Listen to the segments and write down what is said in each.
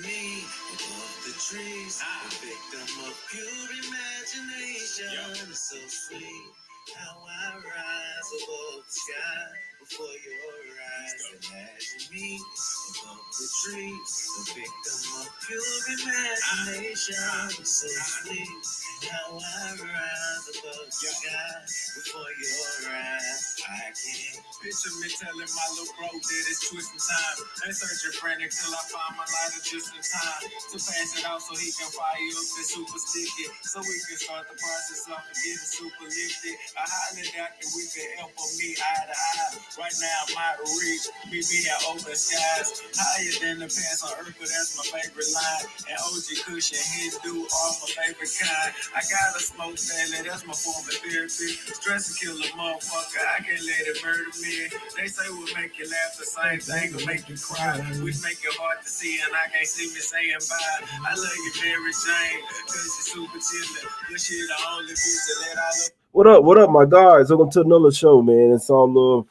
me above the trees, a victim of pure imagination. It's so sweet how I rise above the sky before your eyes. Imagine me above the trees, a victim of pure imagination. It's so sweet how I rise above the sky before your eyes. I can't picture me telling my little bro that it's twisting time. Ain't searching frantic till I find my lighter just in time to pass it out so he can fire up this super sticky, so we can start the process of getting super lifted. I highly doubt that we can help on me eye to eye. Right now I'm out of reach, meet me at open skies, higher than the pants on earth, but that's my favorite line. And OG Cushion, Hindu are my favorite kind. I gotta smoke daily, that's my form of therapy. Stress and kill a motherfucker, I can't let it murder me. They say we'll make you laugh, the same thing will make you cry. We make it hard to see, and I can't see me saying bye. I love you, Mary Jane, cause you're super chillin'. But she the only bitch that let I look. What up, my guys? Welcome to another show, man. It's all love.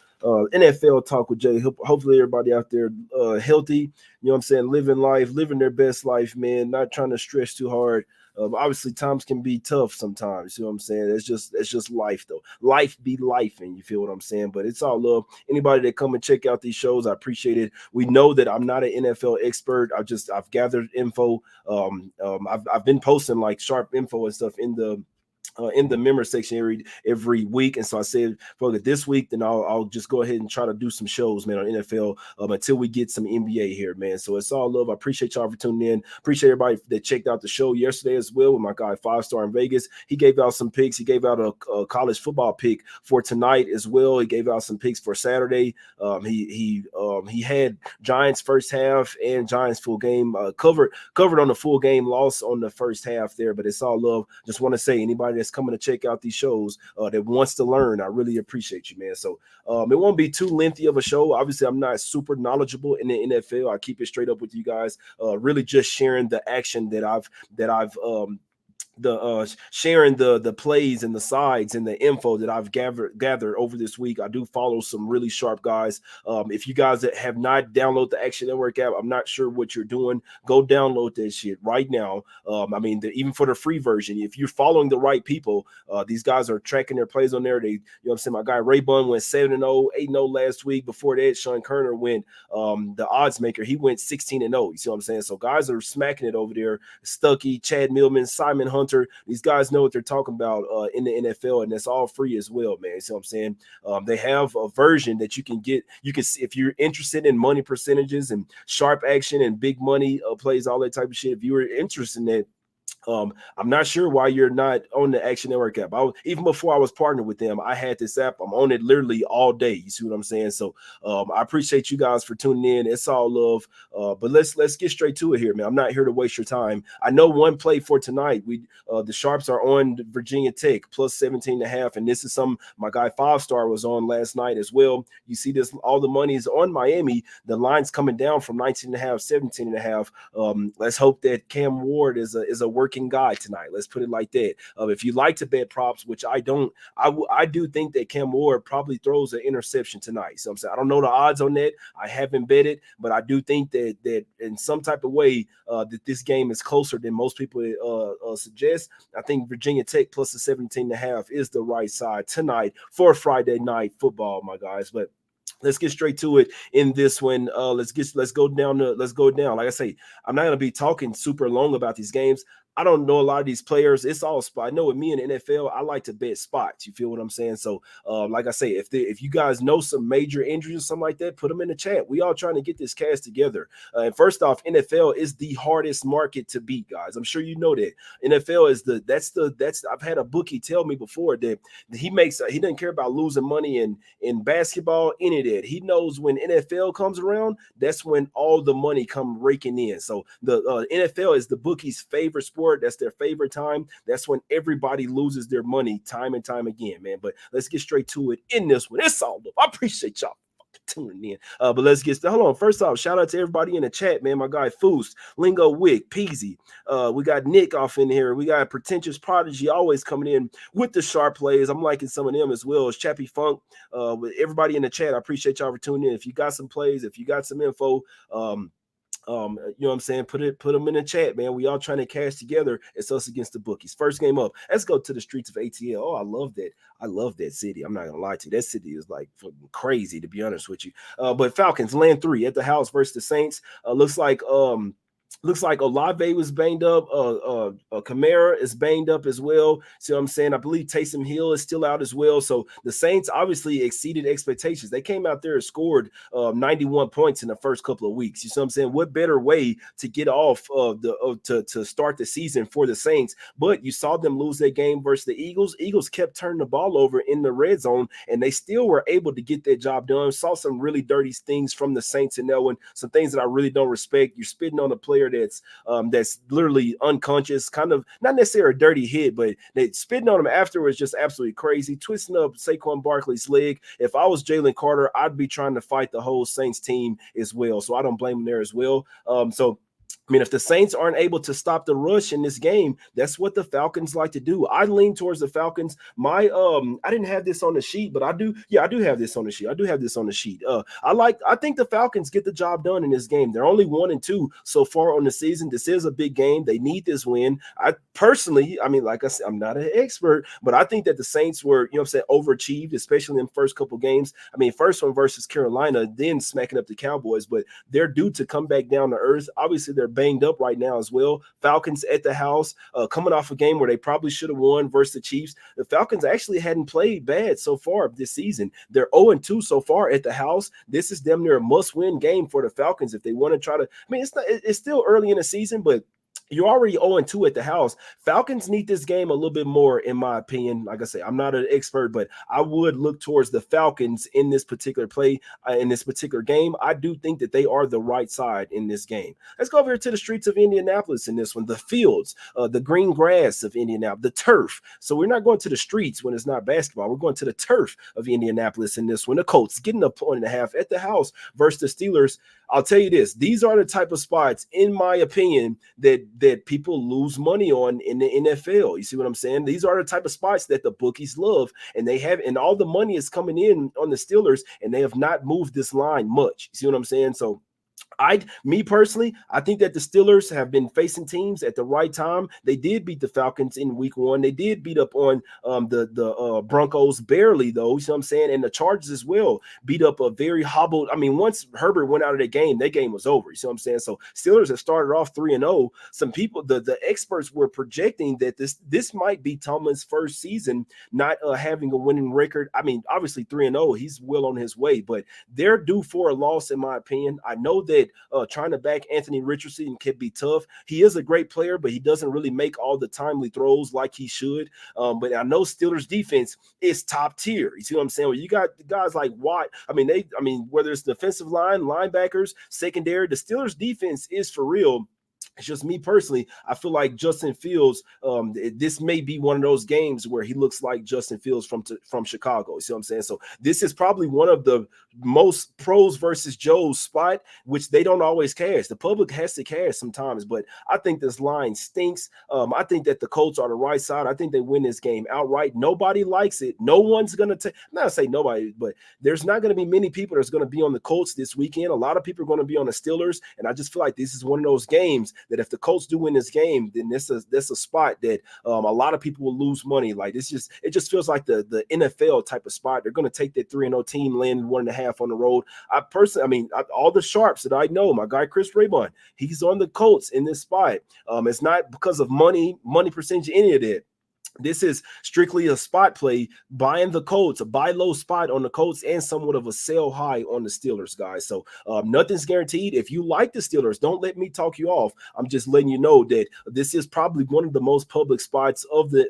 NFL talk with Jay. Hopefully, everybody out there healthy. You know what I'm saying? Living life, living their best life, man. Not trying to stress too hard. Obviously, times can be tough sometimes. You know what I'm saying? It's just life, though. Life be life, and you feel what I'm saying. But it's all love. Anybody that come and check out these shows, I appreciate it. We know that I'm not an NFL expert. I've gathered info. I've been posting like sharp info and stuff in the member section every week. And so I said, for this week, then I'll just go ahead and try to do some shows, man, on NFL until we get some NBA here, man. So it's all love. I appreciate y'all for tuning in. Appreciate everybody that checked out the show yesterday as well with my guy 5-Star in Vegas. He gave out some picks. He gave out a college football pick for tonight as well. He gave out some picks for Saturday. He had Giants first half and Giants full game covered on the full game, loss on the first half there. But it's all love. Just want to say, anybody that's coming to check out these shows that wants to learn, I really appreciate you, man. So it won't be too lengthy of a show. Obviously, I'm not super knowledgeable in the NFL. I keep it straight up with you guys. Really just sharing the action that I've sharing the plays and the sides and the info that I've gathered over this week. I do follow some really sharp guys. If you guys that have not downloaded the Action Network app, I'm not sure what you're doing. Go download that shit right now. Even for the free version, if you're following the right people, these guys are tracking their plays on there. They, you know what I'm saying? My guy Ray Bun went 7-0, 8-0 last week. Before that, Sean Kerner went the odds maker. He went 16-0. You see what I'm saying? So guys are smacking it over there. Stuckey, Chad Millman, Simon Hunter. These guys know what they're talking about in the NFL, and that's all free as well, man. So I'm saying they have a version that you can get. You can, if you're interested in money percentages and sharp action and big money plays, all that type of shit. If you were interested in that, I'm not sure why you're not on the Action Network app. Even before I was partnered with them, I had this app. I'm on it literally all day. You see what I'm saying? So I appreciate you guys for tuning in. It's all love. But let's get straight to it here, man. I'm not here to waste your time. I know one play for tonight. The Sharps are on Virginia Tech plus 17.5, and this is some my guy 5-Star was on last night as well. You see this? All the money is on Miami. The line's coming down from 19.5, 17.5. Let's hope that Cam Ward is a working guy tonight. Let's put it like that. If you like to bet props, which I don't, I do think that Cam Ward probably throws an interception tonight. So I'm saying I don't know the odds on that. I haven't bet it, but I do think that in some type of way that this game is closer than most people suggest. I think Virginia Tech plus the 17.5 is the right side tonight for Friday night football, my guys. But let's get straight to it in this one. Let's go down. Like I say, I'm not going to be talking super long about these games. I don't know a lot of these players. It's all spot. I know with me in the NFL, I like to bet spots. You feel what I'm saying? So, like I say, if you guys know some major injuries or something like that, put them in the chat. We all trying to get this cast together. And first off, NFL is the hardest market to beat, guys. I'm sure you know that. NFL is that's I've had a bookie tell me before that he doesn't care about losing money in basketball, any of that. He knows when NFL comes around, that's when all the money come raking in. So the NFL is the bookie's favorite sport. That's their favorite time. That's when everybody loses their money time and time again, man. But let's get straight to it in this one. It's all up. I appreciate y'all tuning in. But let's get started. Hold on. First off, shout out to everybody in the chat, man. My guy Foos, Lingo Wick, Peasy. We got Nick off in here. We got Pretentious Prodigy always coming in with the sharp plays. I'm liking some of them as well as Chappie Funk. With everybody in the chat, I appreciate y'all for tuning in. If you got some plays, if you got some info, You know what I'm saying? Put them in the chat, man. We all trying to cash together. It's us against the bookies. First game up. Let's go to the streets of ATL. Oh, I love that. I love that city. I'm not gonna lie to you. That city is like fucking crazy, to be honest with you. But Falcons land 3 at the house versus the Saints. Looks like Olave was banged up. Kamara is banged up as well. See what I'm saying? I believe Taysom Hill is still out as well. So the Saints obviously exceeded expectations. They came out there and scored 91 points in the first couple of weeks. You see what I'm saying? What better way to get off to start the season for the Saints? But you saw them lose that game versus the Eagles. Eagles kept turning the ball over in the red zone, and they still were able to get that job done. Saw some really dirty things from the Saints in that one. Some things that I really don't respect. You're spitting on a player that's literally unconscious, kind of not necessarily a dirty hit, but they spitting on him afterwards just absolutely crazy, twisting up Saquon Barkley's leg. If I was Jalen Carter, I'd be trying to fight the whole Saints team as well. So I don't blame him there as well. I mean, if the Saints aren't able to stop the rush in this game, that's what the Falcons like to do. I lean towards the Falcons. I didn't have this on the sheet, but I do. Yeah, I do have this on the sheet. I think the Falcons get the job done in this game. They're only 1-2 so far on the season. This is a big game. They need this win. I personally, I mean, like I said, I'm not an expert, but I think that the Saints were, you know what I'm saying, overachieved, especially in the first couple games. I mean, first one versus Carolina, then smacking up the Cowboys, but they're due to come back down to earth. Obviously, they're banged up right now as well. Falcons at the house, coming off a game where they probably should have won versus the Chiefs. The Falcons actually hadn't played bad so far this season. They're 0-2 so far at the house. This is damn near a must-win game for the Falcons if they want to try to. I mean, it's still early in the season, but you're already 0-2 at the house. Falcons need this game a little bit more, in my opinion. Like I say, I'm not an expert, but I would look towards the Falcons in this particular play, in this particular game. I do think that they are the right side in this game. Let's go over here to the streets of Indianapolis in this one. The fields, the green grass of Indianapolis, the turf. So we're not going to the streets when it's not basketball. We're going to the turf of Indianapolis in this one. The Colts getting a 1.5 at the house versus the Steelers. I'll tell you this. These are the type of spots, in my opinion, that people lose money on in the NFL. You see what I'm saying? These are the type of spots that the bookies love, and all the money is coming in on the Steelers, and they have not moved this line much. You see what I'm saying? So me personally, I think that the Steelers have been facing teams at the right time. They did beat the Falcons in week 1. They did beat up on the Broncos barely, though. You see what I'm saying? And the Chargers as well beat up a very hobbled. I mean, once Herbert went out of the game, that game was over. You see what I'm saying? So Steelers have started off 3-0. Some people, the experts were projecting that this might be Tomlin's first season not having a winning record. I mean, obviously 3-0, he's well on his way, but they're due for a loss, in my opinion. I know that trying to back Anthony Richardson can be tough. He is a great player, but he doesn't really make all the timely throws like he should. But I know Steelers defense is top tier. You see what I'm saying? Well, you got guys like Watt. I mean, whether it's defensive line, linebackers, secondary, the Steelers defense is for real. It's just me personally. I feel like Justin Fields, this may be one of those games where he looks like Justin Fields from Chicago. You see what I'm saying? So this is probably one of the most pros versus Joe's spot, which they don't always cash. The public has to cash sometimes, but I think this line stinks. I think that the Colts are the right side. I think they win this game outright. Nobody likes it. No one's going to take, I'm not say nobody, but there's not going to be many people that's going to be on the Colts this weekend. A lot of people are going to be on the Steelers, and I just feel like this is one of those games that if the Colts do win this game, then this is a spot that a lot of people will lose money. Like it just feels like the NFL type of spot. They're going to take that 3-0 team, land 1.5 on the road. All the sharps that I know, my guy Chris Raybon, he's on the Colts in this spot. It's not because of money percentage, any of that. This is strictly a spot play, buying the Colts, a buy low spot on the Colts, and somewhat of a sell high on the Steelers, guys. So nothing's guaranteed. If you like the Steelers, don't let me talk you off. I'm just letting you know that this is probably one of the most public spots of the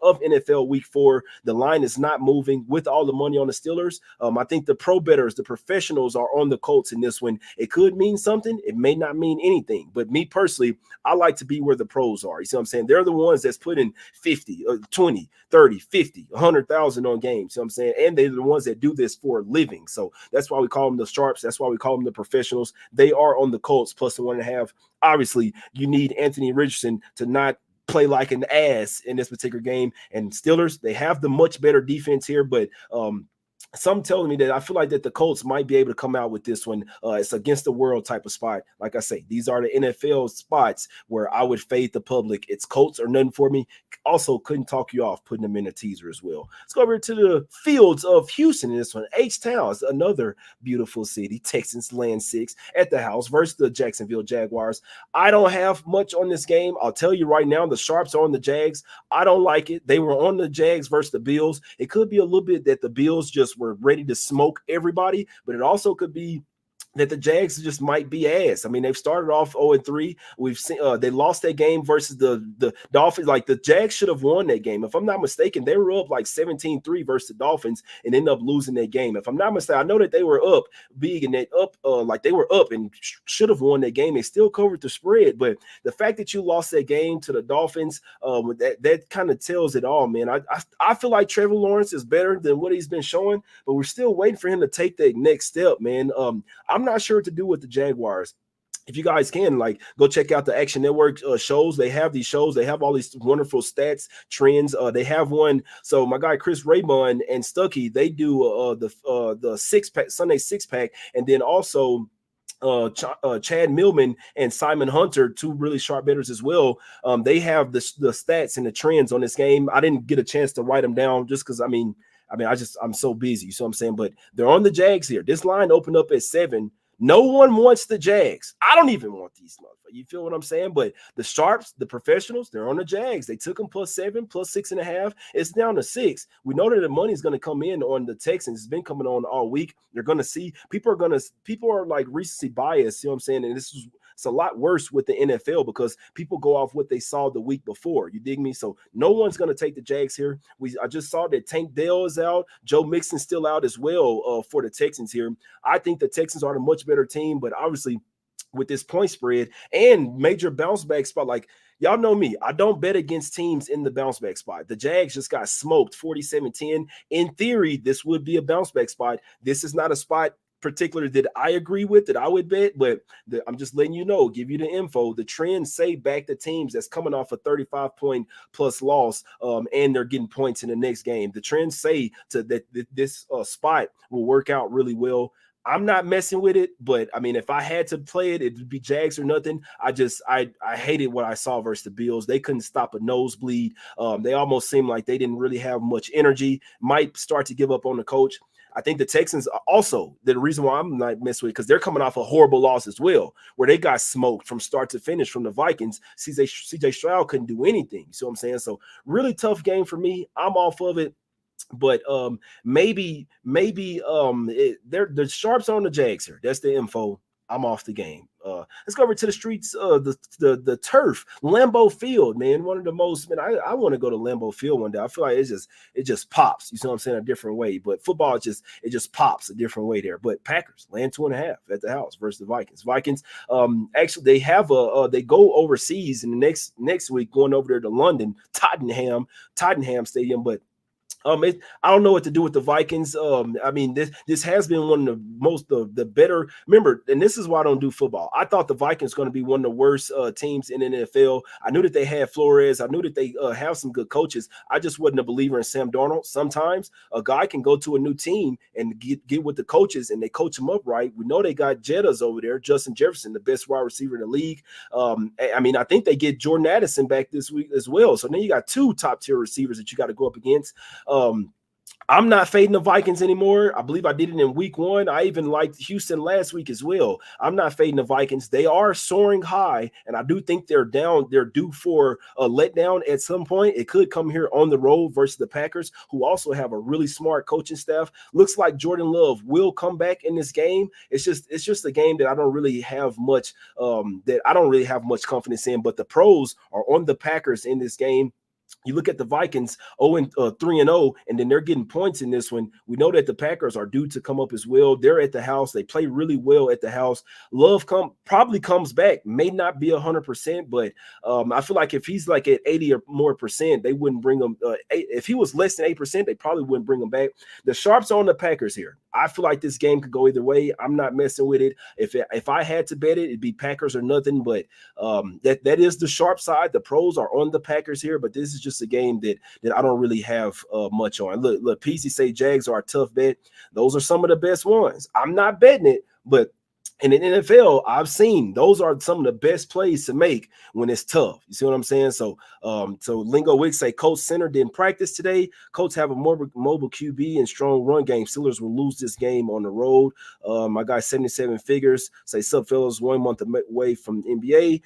of NFL Week 4. The line is not moving with all the money on the Steelers. I think the pro bettors, the professionals, are on the Colts in this one. It could mean something. It may not mean anything. But me personally, I like to be where the pros are. You see what I'm saying? They're the ones that's putting 50, 20, 30, 50, 100,000 on games. You know what I'm saying? And they're the ones that do this for a living. So that's why we call them the sharps. That's why we call them the professionals. They are on the Colts plus the 1.5. Obviously, you need Anthony Richardson to not play like an ass in this particular game. And Steelers, they have the much better defense here, but some telling me that I feel like that the Colts might be able to come out with this one. It's against the world type of spot. Like I say, these are the NFL spots where I would fade the public. It's Colts or nothing for me. Also, couldn't talk you off putting them in a teaser as well. Let's go over to the fields of Houston in this one. H-Town is another beautiful city. Texans land 6 at the house versus the Jacksonville Jaguars. I don't have much on this game. I'll tell you right now, the Sharps are on the Jags. I don't like it. They were on the Jags versus the Bills. It could be a little bit that the Bills just were ready to smoke everybody, but it also could be that the Jags just might be ass. I mean, they've started off 0-3. We've seen they lost that game versus the Dolphins. Like the Jags should have won that game. If I'm not mistaken, they were up like 17-3 versus the Dolphins and ended up losing that game. If I'm not mistaken, I know that they were up big and they up like they were up and should have won that game. They still covered the spread, but the fact that you lost that game to the Dolphins, that kind of tells it all, man. I feel like Trevor Lawrence is better than what he's been showing, but we're still waiting for him to take that next step, man. I'm not sure what to do with the Jaguars. If you guys can, like, go check out the Action Network shows. They have these shows. They have all these wonderful stats, trends. They have one. So my guy Chris Raymond and Stuckey, they do the six-pack, Sunday six-pack, and then also Chad Millman and Simon Hunter, two really sharp bettors as well. They have the stats and the trends on this game. I didn't get a chance to write them down just because, I'm so busy. You see what I'm saying? But they're on the Jags here. This line opened up at 7. No one wants the Jags. I don't even want these motherfuckers. You feel what I'm saying? But the Sharps, the professionals, they're on the Jags. They took them +7, +6.5. It's down to 6. We know that the money's going to come in on the Texans. It's been coming on all week. They're going to see people are like recency bias. You know what I'm saying? And it's a lot worse with the NFL because people go off what they saw the week before. You dig me? So no one's going to take the Jags here. I just saw that Tank Dell is out. Joe Mixon's still out as well for the Texans here. I think the Texans are a much better team, but obviously with this point spread and major bounce back spot, like y'all know me, I don't bet against teams in the bounce back spot. The Jags just got smoked 47-10. In theory, this would be a bounce back spot. This is not a spot particular that I agree with, that I would bet, but I'm just letting you know, give you the info. The trends say back the teams that's coming off a 35-point plus loss, and they're getting points in the next game. The trends say that this spot will work out really well. I'm not messing with it, but I mean, if I had to play it, it'd be Jags or nothing. I hated what I saw versus the Bills. They couldn't stop a nosebleed. They almost seemed like they didn't really have much energy. Might start to give up on the coach. I think the Texans are also the reason why I'm not messing with it, because they're coming off a horrible loss as well, where they got smoked from start to finish from the Vikings. CJ Stroud couldn't do anything. You see what I'm saying? So really tough game for me. I'm off of it. But maybe the Sharps on the Jags here. That's the info. I'm off the game. Let's go over to the streets, the turf, Lambeau Field, man. One of the most, man, I want to go to Lambeau Field one day. I feel like it just pops. You see what I'm saying? A different way. But football, it just pops a different way there. But Packers land 2.5 at the house versus the Vikings. Vikings, actually they have they go overseas in the next week, going over there to London, Tottenham Stadium, but I don't know what to do with the Vikings. I mean, this has been one of the better. Remember, and this is why I don't do football. I thought the Vikings going to be one of the worst teams in the NFL. I knew that they had Flores. I knew that they have some good coaches. I just wasn't a believer in Sam Darnold. Sometimes a guy can go to a new team and get with the coaches, and they coach them up right. We know they got Jettas over there, Justin Jefferson, the best wide receiver in the league. I mean, I think they get Jordan Addison back this week as well. So then you got 2 top-tier receivers that you got to go up against. I'm not fading the Vikings anymore. I believe I did it in week 1. I even liked Houston last week as well. I'm not fading the Vikings. They are soaring high, and I do think they're due for a letdown at some point. It could come here on the road versus the Packers, who also have a really smart coaching staff. Looks like Jordan Love will come back in this game. It's just a game that I don't really have much confidence in. But the pros are on the Packers in this game. You look at the Vikings 3-0, and then they're getting points in this one. We know that the Packers are due to come up as well. They're at the house. They play really well at the house. Love probably comes back. May not be 100%, but I feel like if he's like at 80 or more percent, they wouldn't bring him. If he was less than 8%, they probably wouldn't bring him back. The Sharps are on the Packers here. I feel like this game could go either way. I'm not messing with it. If I had to bet it, it'd be Packers or nothing. But that is the sharp side. The pros are on the Packers here, but this is just a game that I don't really have much on. Look, PC say Jags are a tough bet. Those are some of the best ones. I'm not betting it, but in the NFL, I've seen those are some of the best plays to make when it's tough. You see what I'm saying? So Lingo Wicks say Colts center didn't practice today. Colts have a more mobile QB and strong run game. Steelers will lose this game on the road. My guy 77 figures say sub fellows 1 month away from the NBA.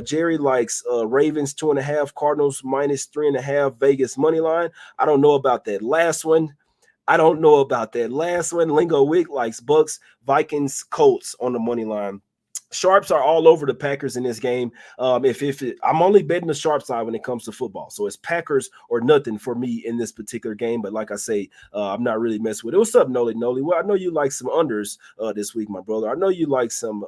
Jerry likes Ravens 2.5, Cardinals -3.5, Vegas money line. I don't know about that last one. Lingo Wick likes Bucs, Vikings, Colts on the money line. Sharps are all over the Packers in this game. I'm only betting the sharp side when it comes to football, so it's Packers or nothing for me in this particular game. But like I say, I'm not really messing with it. What's up, Noli? Well, I know you like some unders this week, my brother. I know you like some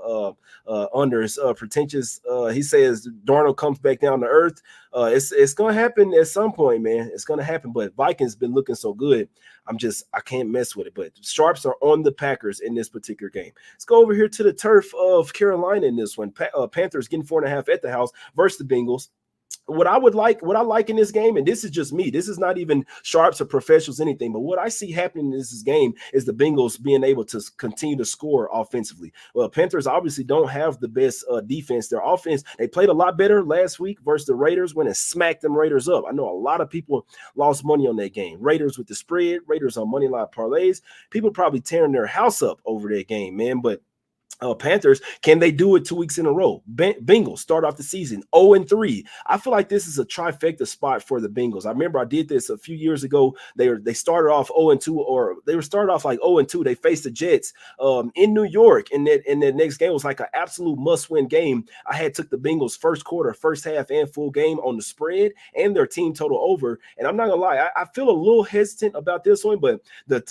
unders. Pretentious. He says Darnold comes back down to earth. It's gonna happen at some point, man. It's gonna happen. But Vikings been looking so good. I can't mess with it. But sharps are on the Packers in this particular game. Let's go over here to the turf of Carolina in this one. Panthers getting 4.5 at the house versus the Bengals. What I like in this game, and this is just me, this is not even sharps or professionals, anything, but what I see happening in this game is the Bengals being able to continue to score offensively. Well, Panthers obviously don't have the best defense. Their offense, they played a lot better last week versus the Raiders when it smacked them Raiders up. I know a lot of people lost money on that game. Raiders with the spread, Raiders on money line parlays. People probably tearing their house up over that game, man, but Panthers, can they do it 2 weeks in a row? Bengals start off the season 0-3. I feel like this is a trifecta spot for the Bengals. I remember I did this a few years ago. They started off 0-2, or they were started off like 0-2. They faced the Jets in New York, and that next game was like an absolute must-win game. I had took the Bengals first quarter, first half, and full game on the spread and their team total over. And I'm not gonna lie, I feel a little hesitant about this one, but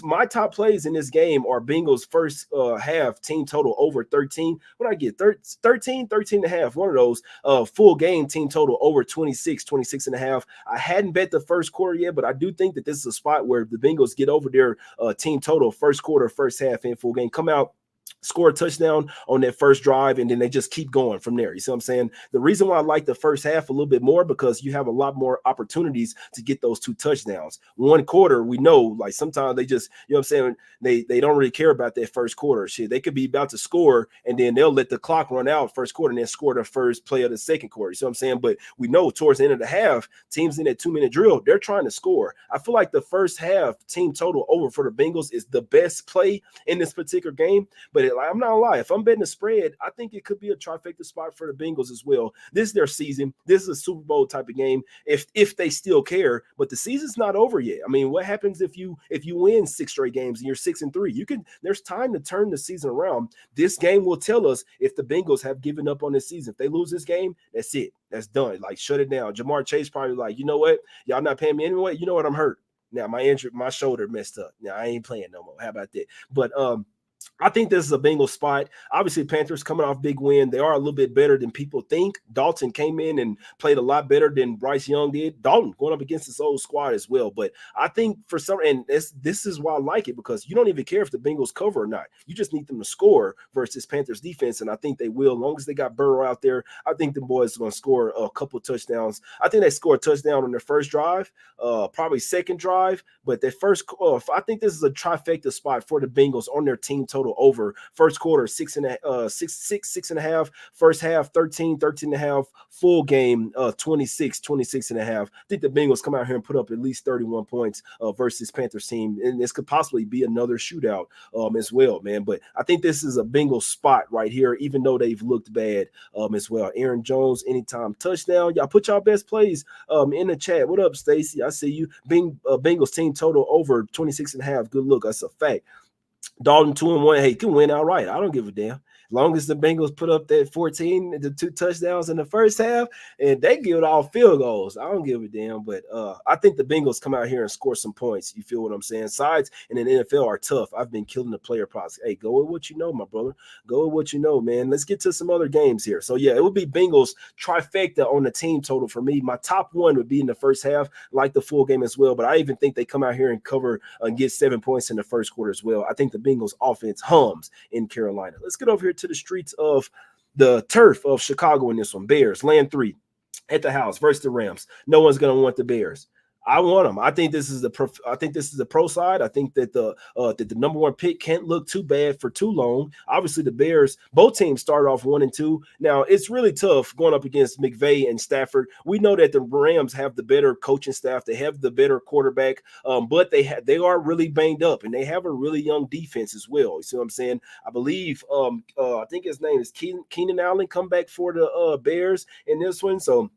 my top plays in this game are Bengals first half team total over 13. What I get? 13 and a half. One of those full game team total over 26 and a half. I hadn't bet the first quarter yet, but I do think that this is a spot where the Bengals get over their team total first quarter, first half, and full game. Come out, score a touchdown on that first drive, and then they just keep going from there. You see what I'm saying? The reason why I like the first half a little bit more, because you have a lot more opportunities to get those 2 touchdowns. One quarter, we know, like sometimes they just, you know what I'm saying, they don't really care about that first quarter. Shit, they could be about to score, and then they'll let the clock run out first quarter and then score the first play of the second quarter. You see what I'm saying? But we know towards the end of the half, teams in that 2-minute drill, they're trying to score. I feel like the first half team total over for the Bengals is the best play in this particular game. But I'm not gonna lie, if I'm betting the spread, I think it could be a trifecta spot for the Bengals as well. This is their season. This is a Super Bowl type of game, if they still care. But the season's not over yet. I mean, what happens if you win 6 straight games and you're 6-3? There's time to turn the season around. This game will tell us if the Bengals have given up on this season. If they lose this game, that's it. That's done. Like, shut it down. Jamar Chase probably like, you know what? Y'all not paying me anyway. You know what? I'm hurt. Now my shoulder messed up. Now I ain't playing no more. How about that? But I think this is a Bengals spot. Obviously, Panthers coming off big win. They are a little bit better than people think. Dalton came in and played a lot better than Bryce Young did. Dalton going up against his old squad as well. But I think for some, and this is why I like it, because you don't even care if the Bengals cover or not. You just need them to score versus Panthers defense, and I think they will. As long as they got Burrow out there, I think the boys are going to score a couple touchdowns. I think they score a touchdown on their first drive, probably second drive, but their first. I think this is a trifecta spot for the Bengals on their team total over. First quarter 6.5, first half 13 and a half, full game 26 and a half. I think the Bengals come out here and put up at least 31 points versus Panthers team, and this could possibly be another shootout as well, man. But I think this is a Bengals spot right here, even though they've looked bad as well. Aaron Jones anytime touchdown. Y'all put y'all best plays in the chat. What up, Stacy? I see you. Bengals team total over 26 and a half. Good look. That's a fact. Dalton 2-1. Hey, can win outright. I don't give a damn. As long as the Bengals put up that 14, the 2 touchdowns in the first half, and they give it all field goals, I don't give a damn. But I think the Bengals come out here and score some points. You feel what I'm saying? Sides in the NFL are tough. I've been killing the player props. Hey, go with what you know, my brother. Go with what you know, man. Let's get to some other games here. So, yeah, it would be Bengals trifecta on the team total for me. My top one would be in the first half, like the full game as well. But I even think they come out here and cover and get 7 points in the first quarter as well. I think the Bengals offense hums in Carolina. Let's get over here to the streets of the turf of Chicago in this one. Bears, land 3. at the house versus the Rams. No one's going to want the Bears. I want them. I think this is the pro side. I think that the number one pick can't look too bad for too long. Obviously, the Bears, both teams started off 1-2. Now it's really tough going up against McVay and Stafford. We know that the Rams have the better coaching staff. They have the better quarterback, but they are really banged up, and they have a really young defense as well. You see what I'm saying? I believe I think his name is Keenan Allen come back for the Bears in this one. So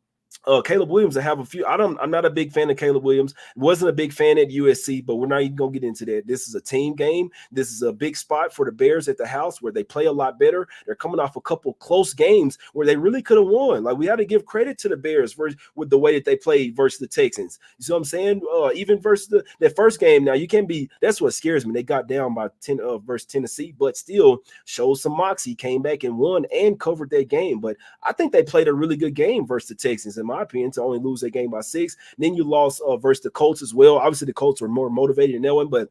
Caleb Williams, I have a few. I'm not a big fan of Caleb Williams. Wasn't a big fan at USC, but we're not even gonna get into that. This is a team game. This is a big spot for the Bears at the house where they play a lot better. They're coming off a couple close games where they really could have won. Like we had to give credit to the Bears with the way that they played versus the Texans. You see what I'm saying? Even versus that first game. Now you can't be. That's what scares me. They got down by 10 versus Tennessee, but still showed some moxie. Came back and won and covered that game. But I think they played a really good game versus the Texans. In my opinion, to only lose that game by 6. Then you lost versus the Colts as well. Obviously, the Colts were more motivated in that one, but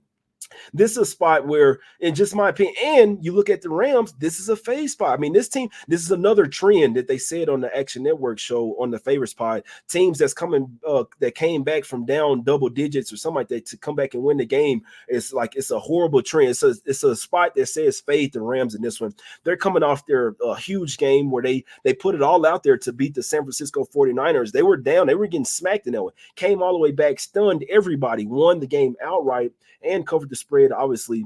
this is a spot where, in just my opinion, and you look at the Rams, this is a fade spot. I mean, this team, this is another trend that they said on the Action Network show on the Favorites pod. Teams that's coming, that came back from down double digits or something like that to come back and win the game. It's like it's a horrible trend. It's a spot that says fade the Rams in this one. They're coming off their huge game where they put it all out there to beat the San Francisco 49ers. They were down. They were getting smacked in that one. Came all the way back, stunned everybody, won the game outright, and covered the spread, obviously,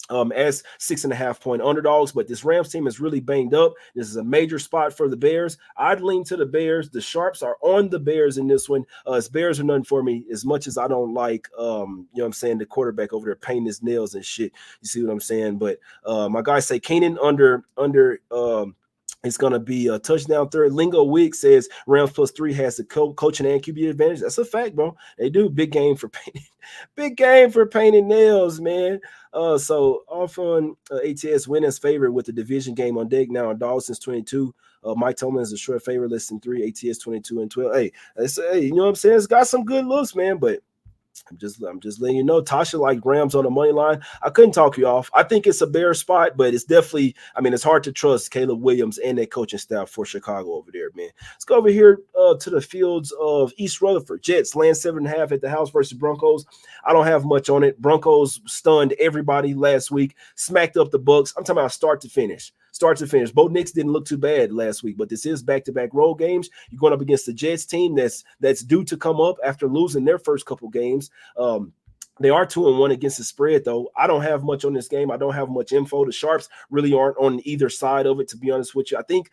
as 6.5-point underdogs. But this Rams team is really banged up. This is a major spot for the Bears. I'd lean to the Bears. The sharps are on the Bears in this one. As Bears are nothing for me, as much as I don't like, you know what I'm saying, the quarterback over there painting his nails and shit. You see what I'm saying? But my guys say Keenan under it's going to be a touchdown third. Lingo Week says Rams +3 has the coaching and QB advantage. That's a fact, bro. They do. Big game for painting nails, man. So off on ATS, win as favorite with the division game on deck now. Dogs since 22. Mike Tomlin is a short favorite, less than 3. ATS 22 and 12. Hey, you know what I'm saying? It's got some good looks, man, but I'm just letting you know. Tasha like Rams on the money line. I couldn't talk you off. I think it's a bear spot, but it's definitely, I mean, it's hard to trust Caleb Williams and that coaching staff for Chicago over there, man. Let's go over here to the fields of East Rutherford. Jets land 7.5 at the house versus Broncos. I don't have much on it. Broncos stunned everybody last week, smacked up the Bucs. I'm talking about start to finish. Both Knicks didn't look too bad last week, but this is back-to-back road games. You're going up against the Jets team that's due to come up after losing their first couple games. They are 2-1 against the spread, though. I don't have much on this game. I don't have much info. The sharps really aren't on either side of it, to be honest with you. I think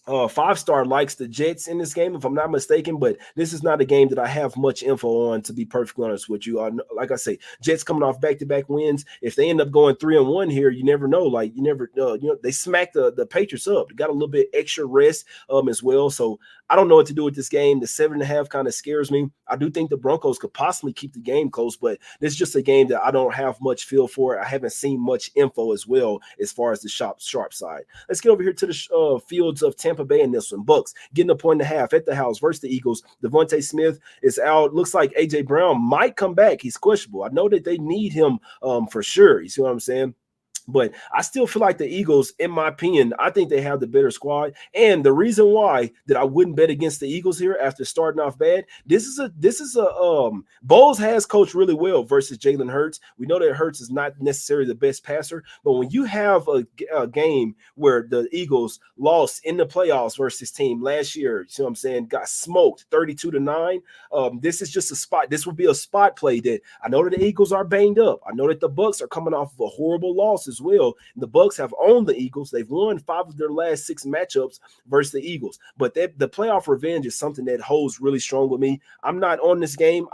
5-star likes the Jets in this game, if I'm not mistaken, but this is not a game that I have much info on, to be perfectly honest with you. Like I say, Jets coming off back-to-back wins. If they end up going 3-1 here, you never know. Like you never, they smacked the Patriots up. They got a little bit extra rest as well. So I don't know what to do with this game. The 7.5 kind of scares me. I do think the Broncos could possibly keep the game close, but this is just a game that I don't have much feel for. I haven't seen much info as well as far as the sharp side. Let's get over here to the fields of Tampa Bay in this one. Bucs getting 1.5 at the house versus the Eagles. Devontae Smith is out. Looks like A.J. Brown might come back. He's questionable. I know that they need him for sure. You see what I'm saying? But I still feel like the Eagles, in my opinion, I think they have the better squad. And the reason why that I wouldn't bet against the Eagles here after starting off bad, this is a Bowles has coached really well versus Jalen Hurts. We know that Hurts is not necessarily the best passer, but when you have a game where the Eagles lost in the playoffs versus this team last year, you see what I'm saying, got smoked 32-9. This is just a spot. This would be a spot play that I know that the Eagles are banged up. I know that the Bucs are coming off of a horrible loss as well. The Bucs have owned the Eagles. They've won 5 of their last 6 matchups versus the Eagles. But the playoff revenge is something that holds really strong with me. I'm not on this game.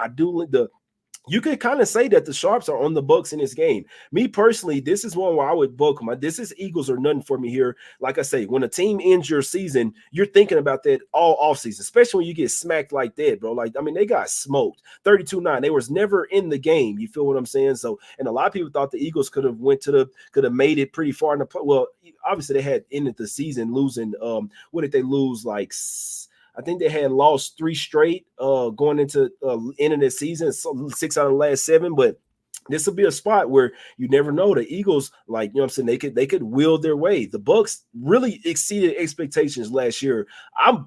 You could kind of say that the sharps are on the Bucs in this game. Me personally, this is one where I would book them. This is Eagles or nothing for me here. Like I say, when a team ends your season, you're thinking about that all offseason, especially when you get smacked like that, bro. Like, I mean, they got smoked 32-9. They was never in the game. You feel what I'm saying? So, and a lot of people thought the Eagles could have made it pretty far in the play. Well, obviously they had ended the season losing. What did they lose? Like, I think they had lost 3 straight going into ending the season, 6 out of the last 7. But this will be a spot where you never know. The Eagles, like, you know what I'm saying, they could will their way. The Bucs really exceeded expectations last year. I'm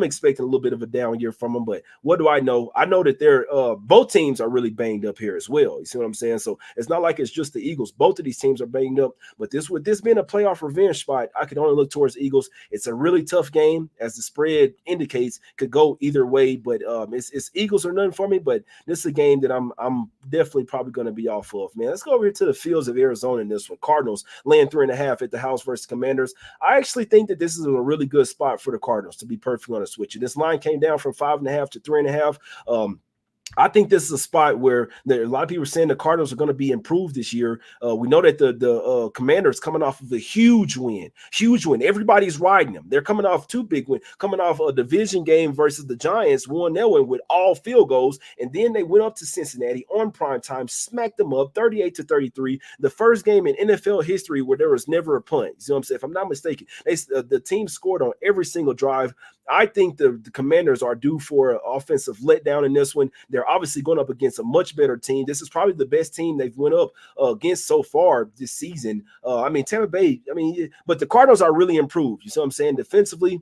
expecting a little bit of a down year from them, but what do I know? I know that they're both teams are really banged up here as well. You see what I'm saying? So it's not like it's just the Eagles. Both of these teams are banged up, but with this being a playoff revenge spot, I can only look towards the Eagles. It's a really tough game, as the spread indicates, could go either way, but it's Eagles or nothing for me. But this is a game that I'm definitely probably going to be off of, man. Let's go over here to the fields of Arizona in this one. Cardinals laying 3.5 at the house versus Commanders. I actually think that this is a really good spot for the Cardinals, to be perfectly honest with you. This line came down from 5.5 to 3.5. I think this is a spot where a lot of people are saying the Cardinals are going to be improved this year. We know that the Commanders coming off of a huge win. Everybody's riding them. They're coming off two big wins, coming off a division game versus the Giants, won that one with all field goals, and then they went up to Cincinnati on prime time, smacked them up 38-33. The first game in NFL history where there was never a punt. You see what I'm saying? If I'm not mistaken, the team scored on every single drive. I think the Commanders are due for an offensive letdown in this one. They're obviously going up against a much better team. This is probably the best team they've went up against so far this season. Tampa Bay, but the Cardinals are really improved. You see what I'm saying? Defensively,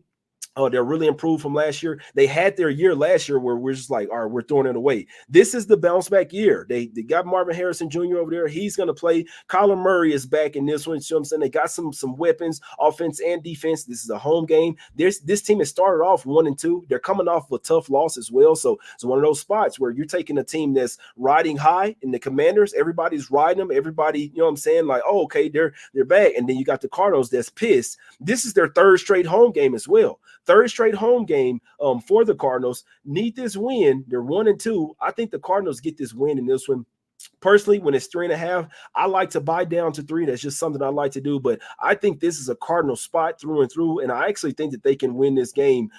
they're really improved from last year. They had their year last year where we're just like, all right, we're throwing it away. This is the bounce back year. They got Marvin Harrison Jr. over there. He's going to play. Kyler Murray is back in this one. You know what I'm saying? They got some weapons, offense and defense. This is a home game. This team has started off 1-2. They're coming off a tough loss as well. So it's one of those spots where you're taking a team that's riding high in the Commanders. Everybody's riding them. Everybody, you know what I'm saying? Like, oh, okay, they're back. And then you got the Cardinals that's pissed. This is their third straight home game as well. Third straight home game for the Cardinals. Need this win. They're 1-2. I think the Cardinals get this win in this one. Personally, when it's 3.5, I like to buy down to 3. That's just something I like to do. But I think this is a Cardinal spot through and through. And I actually think that they can win this game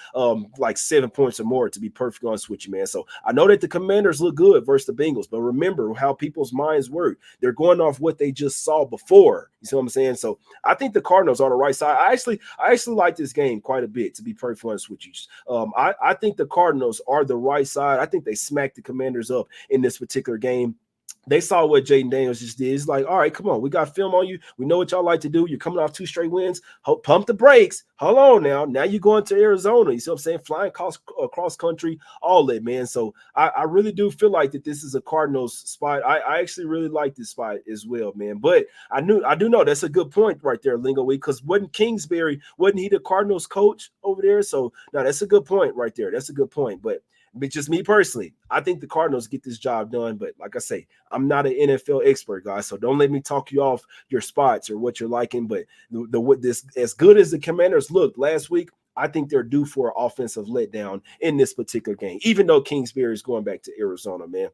like 7 points or more, to be perfectly honest with you, man. So I know that the Commanders look good versus the Bengals, but remember how people's minds work. They're going off what they just saw before. You see what I'm saying? So I think the Cardinals are the right side. I actually like this game quite a bit, to be perfectly honest with you. I think the Cardinals are the right side. I think they smacked the Commanders up in this particular game. They saw what Jaden Daniels just did. It's like, all right, come on. We got film on you. We know what y'all like to do. You're coming off 2 straight wins. Pump the brakes. Hold on now. Now you're going to Arizona. You see what I'm saying? Flying cross country, all that, man. So I really do feel like that this is a Cardinals spot. I actually really like this spot as well, man. But I do know that's a good point right there, Lingo Week, because wasn't he the Cardinals coach over there? So no, that's a good point right there. That's a good point. But just me personally, I think the Cardinals get this job done. But like I say, I'm not an NFL expert, guys, so don't let me talk you off your spots or what you're liking. But this as good as the Commanders looked last week, I think they're due for an offensive letdown in this particular game, even though Kingsbury is going back to Arizona, man.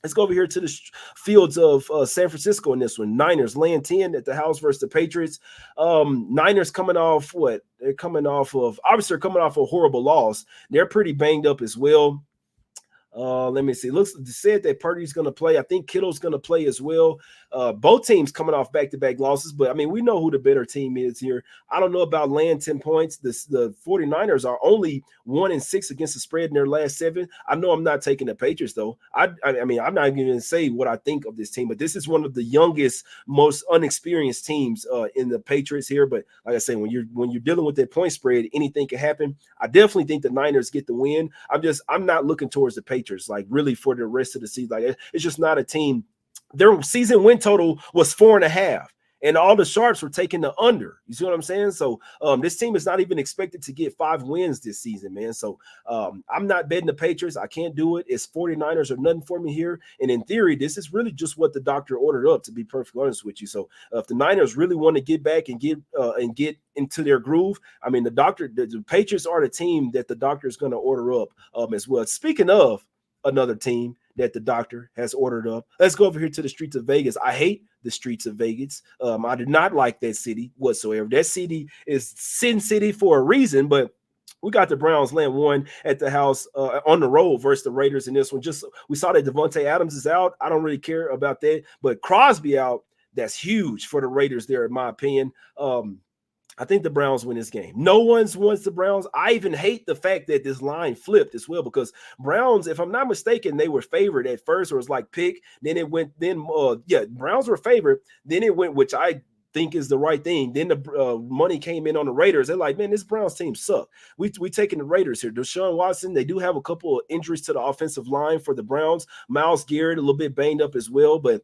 Let's go over here to the fields of San Francisco in this one. Niners laying 10 at the house versus the Patriots. Niners coming off what? They're coming off of a horrible loss. They're pretty banged up as well. Let me see. Looks said that Purdy's going to play. I think Kittle's going to play as well. Both teams coming off back-to-back losses, but I mean, we know who the better team is here. I don't know about laying 10 points. The 49ers are only 1-6 against the spread in their last 7. I know I'm not taking the Patriots though. I mean, I'm not even going to say what I think of this team, but this is one of the youngest, most unexperienced teams in the Patriots here. But like I say, when you're dealing with that point spread, anything can happen. I definitely think the Niners get the win. I'm not looking towards the Patriots like really for the rest of the season. Like it's just not a team. Their season win total was 4.5, and all the sharps were taking the under. You see what I'm saying? So this team is not even expected to get 5 wins this season, man. So I'm not betting the Patriots. I can't do it. It's 49ers or nothing for me here. And in theory, this is really just what the doctor ordered up, to be perfectly honest with you. So if the Niners really want to get back and get into their groove, I mean, the Patriots are the team that the doctor is going to order up as well. Speaking of another team that the doctor has ordered up, let's go over here to the streets of Vegas. I hate the streets of Vegas. I do not like that city whatsoever. That city is Sin City for a reason, but we got the Browns laying 1 at the house on the road versus the Raiders in this one. Just we saw that Devontae Adams is out. I don't really care about that, but Crosby out, that's huge for the Raiders there, in my opinion. I think the Browns win this game. No one's wants the Browns. I even hate the fact that this line flipped as well, because Browns, if I'm not mistaken, they were favored at first, or it was like pick. Then it went, Browns were favored. Then it went, which I think is the right thing. Then the money came in on the Raiders. They're like, man, this Browns team suck. We taking the Raiders here. Deshaun Watson, they do have a couple of injuries to the offensive line for the Browns. Myles Garrett, a little bit banged up as well, but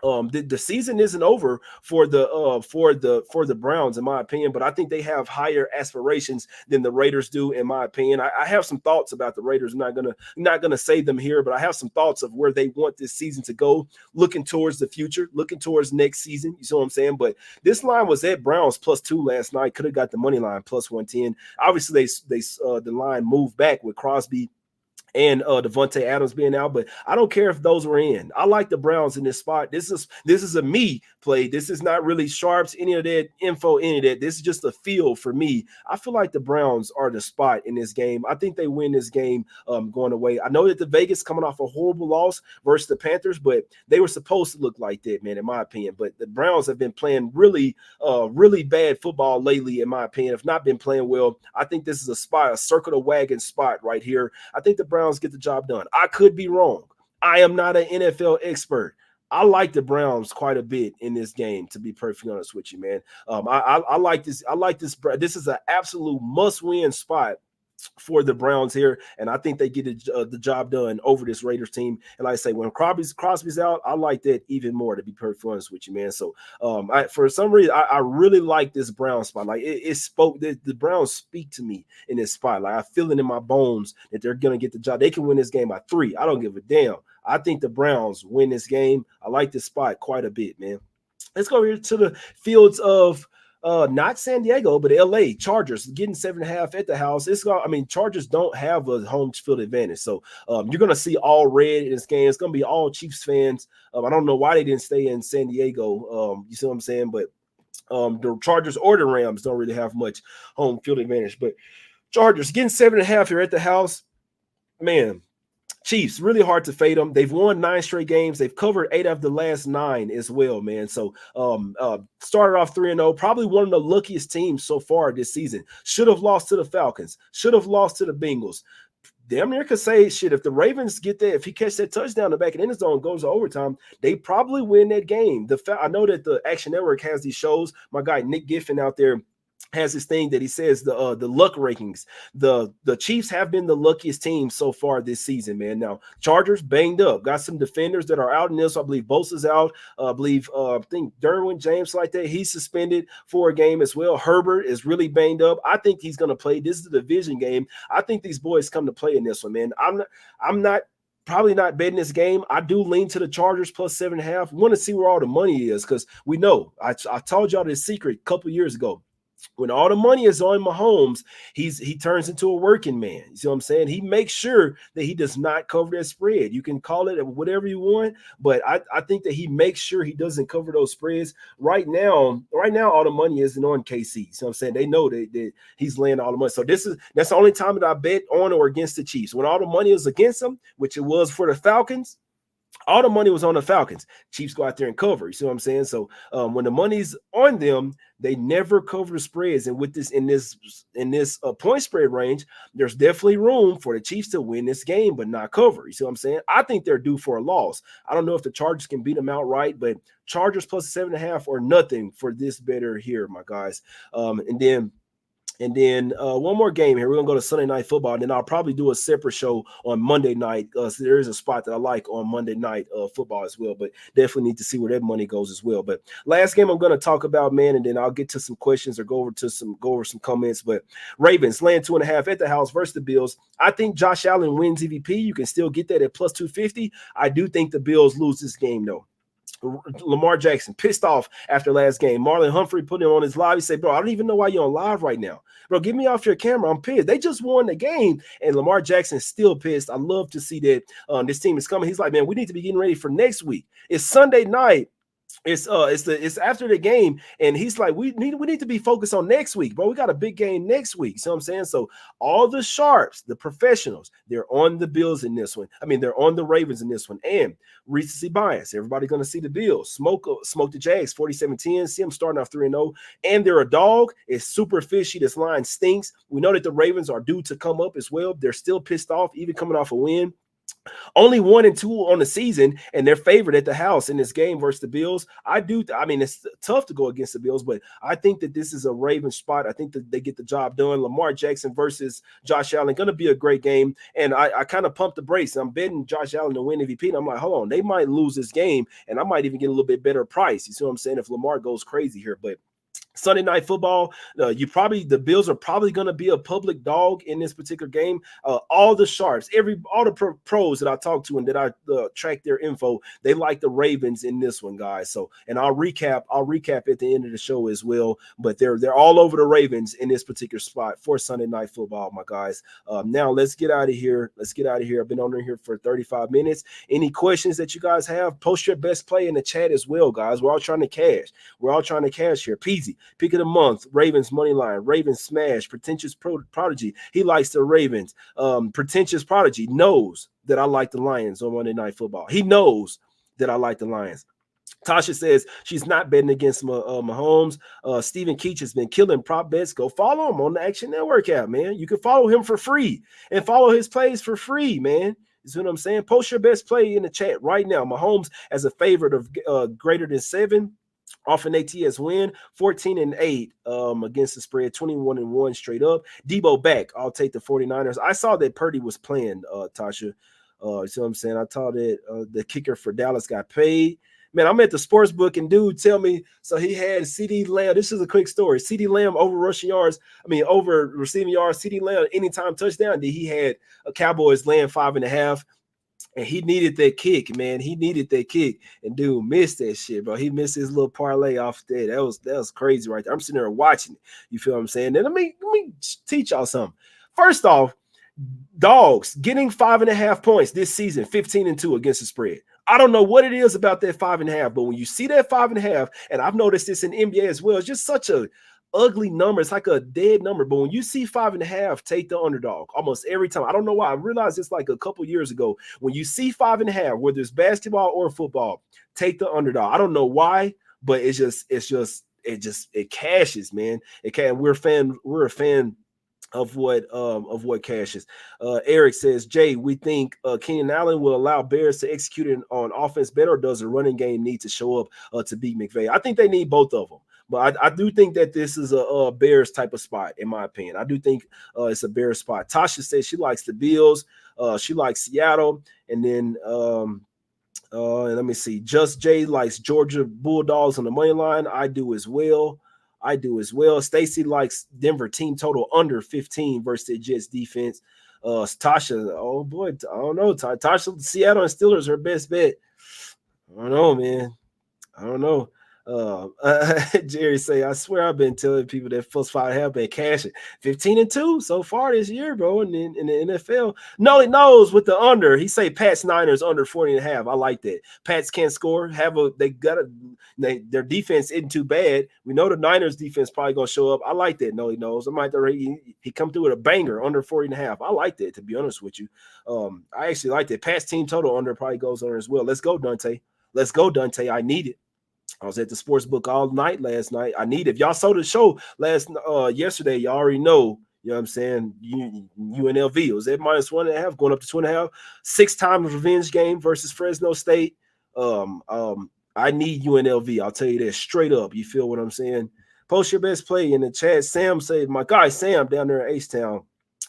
the season isn't over for the Browns, in my opinion, but I think they have higher aspirations than the Raiders do, in my opinion. I have some thoughts about the Raiders. I'm not gonna say them here, but I have some thoughts of where they want this season to go, looking towards the future, looking towards next season. You see what I'm saying? But this line was at Browns +2 last night. Could have got the money line +110. Obviously, the line moved back with Crosby and Devontae Adams being out, but I don't care if those were in. I like the Browns in this spot. This is a me play. This is not really sharps, any of that info, any of that. This is just a feel for me. I feel like the Browns are the spot in this game. I think they win this game going away. I know that the Vegas coming off a horrible loss versus the Panthers, but they were supposed to look like that, man, in my opinion. But the Browns have been playing really bad football lately, in my opinion. Have not been playing well. I think this is a spot, a circle the wagon spot right here. I think the Browns get the job done. I could be wrong. I am not an NFL expert. I like the Browns quite a bit in this game, to be perfectly honest with you, man. I like this. I like this. This is an absolute must-win spot for the Browns here, and I think they get the job done over this Raiders team. And like I say, when Crosby's out, I like that even more, to be perfectly honest with you, man. So for some reason, I really like this Brown spot. Like it spoke, the Browns speak to me in this spot. Like I feel it in my bones that they're gonna get the job. They can win this game by 3. I don't give a damn. I think the Browns win this game. I like this spot quite a bit, man. Let's go here to the fields of not San Diego, but LA Chargers getting 7.5 at the house. Chargers don't have a home field advantage. So you're going to see all red in this game. It's going to be all Chiefs fans. I don't know why they didn't stay in San Diego. You see what I'm saying? But the Chargers or the Rams don't really have much home field advantage. But Chargers getting 7.5 here at the house. Man, Chiefs, really hard to fade them. They've won 9 straight games. They've covered 8 of the last 9 as well, man. So started off 3-0, probably one of the luckiest teams so far this season. Should have lost to the Falcons. Should have lost to the Bengals. Damn near could say, shit, if the Ravens get there, if he catch that touchdown in the back of the end zone, goes to overtime, they probably win that game. I know that the Action Network has these shows. My guy Nick Giffen out there has this thing that he says the luck rankings. The Chiefs have been the luckiest team so far this season, man. Now Chargers banged up, got some defenders that are out in this. I believe Bosa's out. I think Derwin James like that. He's suspended for a game as well. Herbert is really banged up. I think he's going to play. This is a division game. I think these boys come to play in this one, man. I'm not probably not betting this game. I do lean to the Chargers +7.5. Want to see where all the money is, because we know I told y'all this secret a couple years ago. When all the money is on Mahomes, he turns into a working man. You see what I'm saying? He makes sure that he does not cover that spread. You can call it whatever you want, but I think that he makes sure he doesn't cover those spreads. Right now, all the money isn't on KC. You see what I'm saying? They know that he's laying all the money. So that's the only time that I bet on or against the Chiefs. When all the money is against them, which it was for the Falcons, all the money was on the Falcons. Chiefs go out there and cover. You see what I'm saying? So when the money's on them, they never cover the spreads. And with this in this point spread range, there's definitely room for the Chiefs to win this game, but not cover. You see what I'm saying? I think they're due for a loss. I don't know if the Chargers can beat them outright, but Chargers +7.5 or nothing for this better here, my guys. And then one more game here. We're going to go to Sunday Night Football, and then I'll probably do a separate show on Monday night. So there is a spot that I like on Monday Night Football as well, but definitely need to see where that money goes as well. But last game I'm going to talk about, man, and then I'll get to some questions or go over some comments. But Ravens laying 2.5 at the house versus the Bills. I think Josh Allen wins MVP. You can still get that at +250. I do think the Bills lose this game, though. Lamar Jackson pissed off after last game. Marlon Humphrey put him on his live. He said, bro, I don't even know why you're on live right now. Bro, get me off your camera. I'm pissed. They just won the game, and Lamar Jackson is still pissed. I love to see that this team is coming. He's like, man, we need to be getting ready for next week. It's Sunday night. It's after the game, and he's like, we need to be focused on next week, bro. We got a big game next week. So I'm saying, so all the sharps, the professionals, they're on the Bills in this one. I mean, they're on the Ravens in this one, and recency bias. Everybody gonna see the Bills smoke the Jags 47-10. See them starting off 3-0, and they're a dog. It's super fishy. This line stinks. We know that the Ravens are due to come up as well. They're still pissed off, even coming off a win. Only 1-2 on the season, and they're favored at the house in this game versus the Bills. I mean, it's tough to go against the Bills, but I think that this is a Ravens spot. I think that they get the job done. Lamar Jackson versus Josh Allen, going to be a great game. And I kind of pumped the brakes. I'm betting Josh Allen to win MVP, and I'm like, hold on, they might lose this game, and I might even get a little bit better price. You see what I'm saying? If Lamar goes crazy here, but Sunday Night Football, the Bills are probably going to be a public dog in this particular game. All the sharps, all the pros that I talked to and that I track their info, they like the Ravens in this one, guys. So, and I'll recap at the end of the show as well. But they're all over the Ravens in this particular spot for Sunday Night Football, my guys. Now let's get out of here. I've been on here for 35 minutes. Any questions that you guys have, post your best play in the chat as well, guys. We're all trying to cash. Here. Peasy. Pick of the month, Ravens money line, Ravens smash, pretentious prodigy. He likes the Ravens. Pretentious prodigy knows that I like the Lions on Monday Night Football. He knows that I like the Lions. Tasha says she's not betting against Mahomes. Stephen Keach has been killing prop bets. Go follow him on the Action Network app, man. You can follow him for free and follow his plays for free, man. You see what I'm saying? Post your best play in the chat right now. Mahomes as a favorite of greater than 7. Off an ATS win, 14-8 against the spread, 21-1 straight up. Debo back. I'll take the 49ers. I saw that Purdy was playing, Tasha. You see what I'm saying? I saw that the kicker for Dallas got paid. Man, I'm at the sports book and dude tell me, so he had CeeDee Lamb. This is a quick story. CeeDee Lamb over over receiving yards. CeeDee Lamb anytime touchdown. He had a Cowboys Lamb 5.5. And he needed that kick, man. He needed that kick. And dude missed that shit, bro. He missed his little parlay off there. That was crazy right there. I'm sitting there watching it. You feel what I'm saying? Then let me teach y'all something. First off, dogs getting 5.5 points this season, 15-2 against the spread. I don't know what it is about that 5.5, but when you see that 5.5, and I've noticed this in NBA as well, it's just such a ugly number. It's like a dead number. But when you see 5.5, take the underdog almost every time. I don't know why. I realized this like a couple years ago. When you see 5.5, whether it's basketball or football, take the underdog. I don't know why, but it cashes, man. It can. We're a fan of what cashes. Eric says, Jay, we think Keenan Allen will allow Bears to execute on offense better, or does the running game need to show up to beat McVay? I think they need both of them. But I do think that this is a Bears type of spot, in my opinion. I do think it's a Bears spot. Tasha says she likes the Bills. She likes Seattle. And then let me see. Just Jay likes Georgia Bulldogs on the money line. I do as well. Stacy likes Denver team total under 15 versus the Jets defense. Tasha, oh boy, I don't know. Tasha, Seattle and Steelers her best bet. I don't know, man. I don't know. Jerry say, I swear I've been telling people that first 5.5 been cashing 15-2 so far this year, bro. In the NFL, no, it knows with the under. He say Pats Niners under 40.5. I like that. Pats can't score. Their defense isn't too bad. We know the Niners defense probably gonna show up. I like that. No, he knows. I might he come through with a banger under 40.5. I like that, to be honest with you. I actually like that. Pats team total under probably goes under as well. Let's go, Dante. I need it. I was at the sports book all night last night. I need it. If y'all saw the show yesterday, y'all already know. You know what I'm saying? UNLV. It was at -1.5, going up to 2.5. 6 times revenge game versus Fresno State. I need UNLV. I'll tell you that straight up. You feel what I'm saying? Post your best play in the chat. Sam said, my guy Sam down there in H-Town.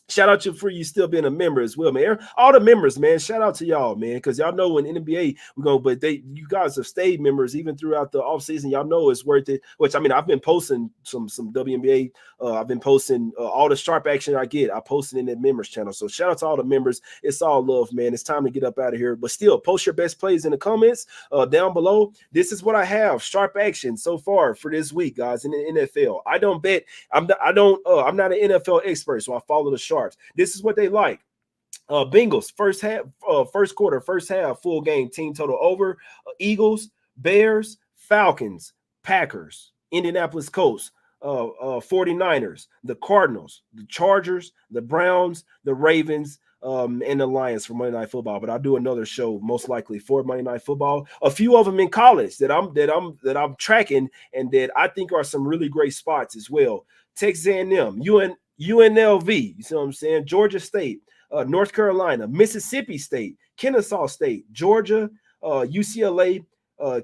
Shout out to you for you still being a member as well, man. All the members, man. Shout out to y'all, man, because y'all know in NBA we're going, but you guys have stayed members even throughout the offseason. Y'all know it's worth it. Which I mean, I've been posting some WNBA. I've been posting all the sharp action I get. I posted in that members channel. So shout out to all the members. It's all love, man. It's time to get up out of here. But still, post your best plays in the comments down below. This is what I have sharp action so far for this week, guys, in the NFL. I don't bet. I'm not an NFL expert, so I follow the sharp. This is what they like. Bengals first quarter, first half, full game, team total over. Eagles, Bears, Falcons, Packers, Indianapolis Colts, 49ers, the Cardinals, the Chargers, the Browns, the Ravens, and the Lions for Monday Night Football. But I'll do another show most likely for Monday Night Football. A few of them in college that I'm tracking and that I think are some really great spots as well. Texas A&M, UNLV, you see what I'm saying? Georgia State, North Carolina, Mississippi State, Kennesaw State, Georgia, UCLA,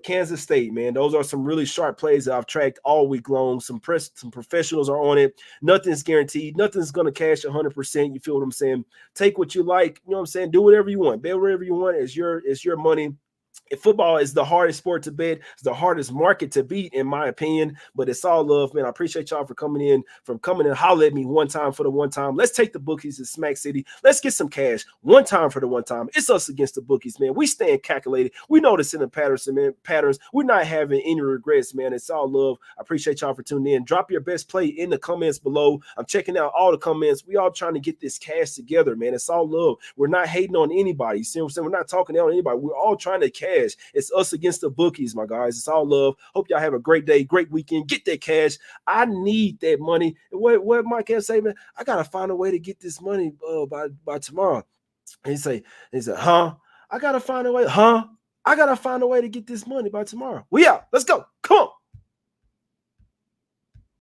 Kansas State, man. Those are some really sharp plays that I've tracked all week long. Some professionals are on it. Nothing's guaranteed. Nothing's going to cash 100%. You feel what I'm saying? Take what you like. You know what I'm saying? Do whatever you want. Bet whatever you want. It's your money. Football is the hardest sport to bet. It's the hardest market to beat, in my opinion. But it's all love, man. I appreciate y'all for coming in holler at me one time for the one time. Let's take the bookies to Smack City. Let's get some cash one time for the one time. It's us against the bookies, man. We stand calculated. We know the center patterns. We're not having any regrets, man. It's all love. I appreciate y'all for tuning in. Drop your best play in the comments below. I'm checking out all the comments. We all trying to get this cash together, man. It's all love. We're not hating on anybody. You see what I'm saying? We're not talking down on anybody. We're all trying to cash. It's us against the bookies, my guys. It's all love. Hope y'all have a great day, great weekend. Get that cash. I need that money. What Mike can say, man? I gotta find a way to get this money by tomorrow. And he said, huh? I gotta find a way, huh? I gotta find a way to get this money by tomorrow. We out. Let's go. Come on.